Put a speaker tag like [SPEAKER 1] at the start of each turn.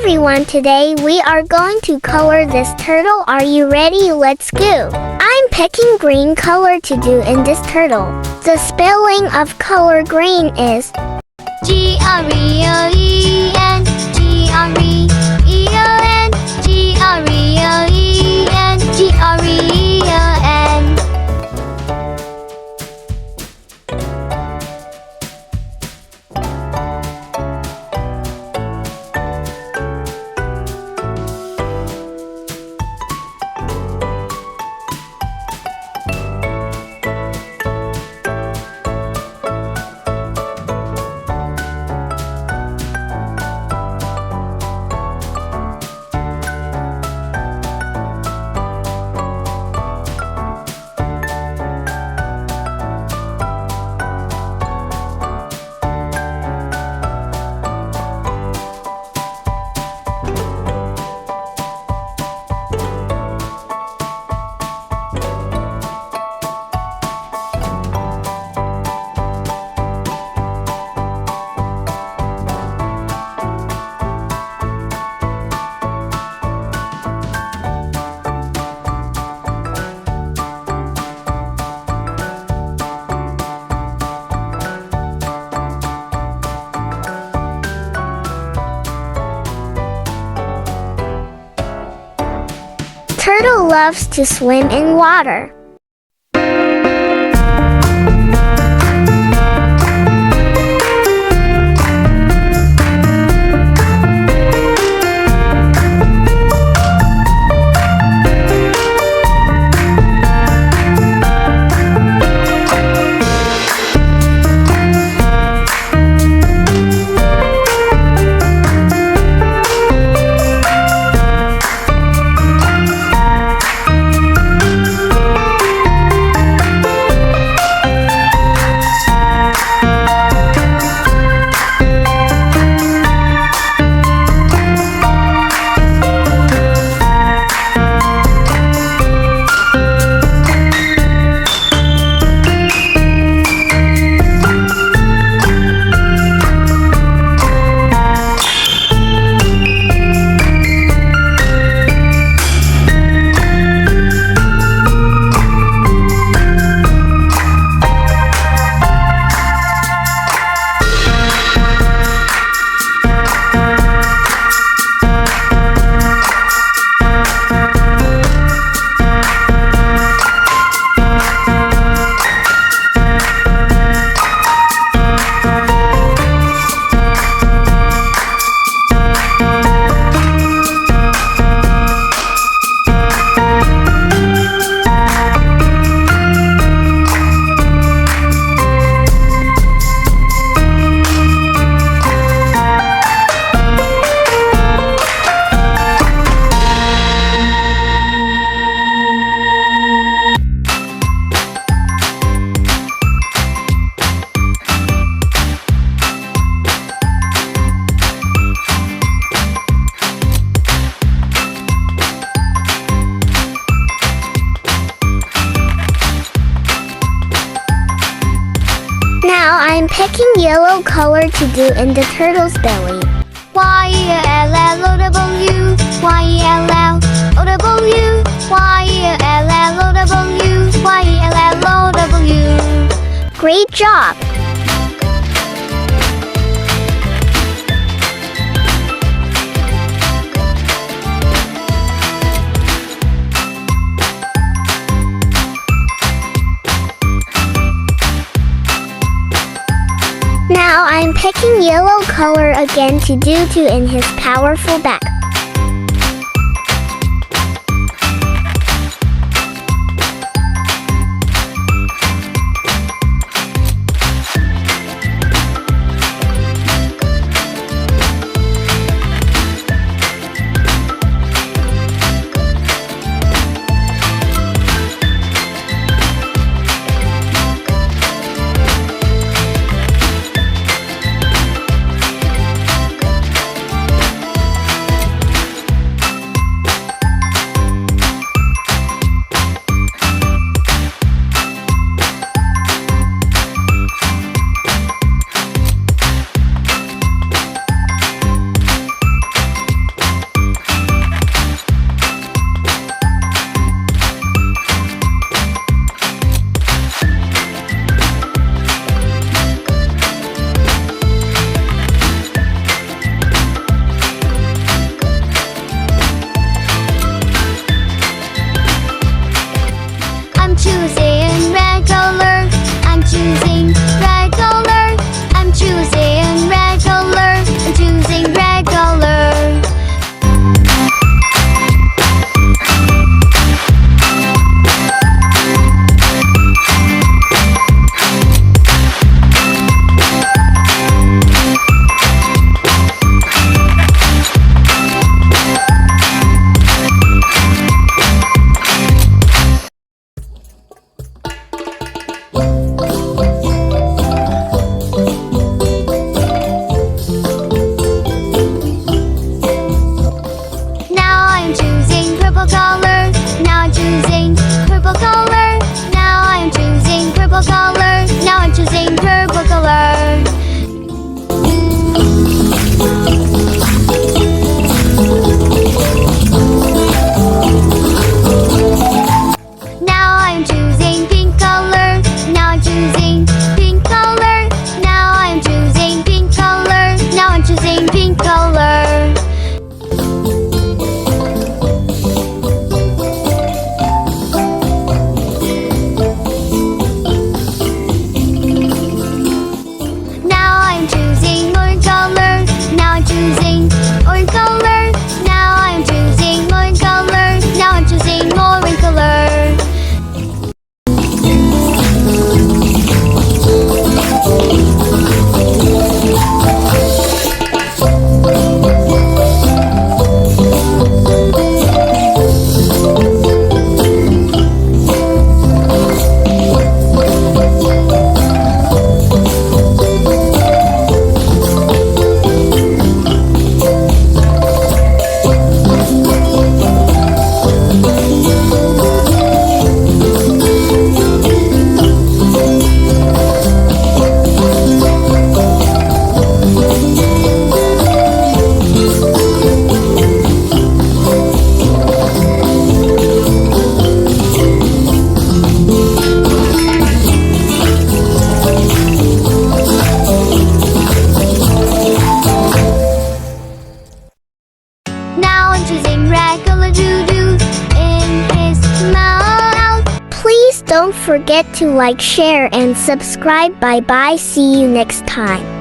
[SPEAKER 1] everyone, today we are going to color this turtle. Are you ready? Let's go. I'm picking green color to do in this turtle. The spelling of color green is Green, Green, Green. Turtle loves to swim in water. Now I'm picking yellow color to do in the turtle's belly. Y-E-L-L-O-W, Y-E-L-L-O-W, Y-E-L-L-O-W, Y-E-L-L-O-W. Great job! Now I'm picking yellow color again to do in his powerful back. a doo-doo in his mouth. Please don't forget to like, share, and subscribe. Bye bye. See you next time.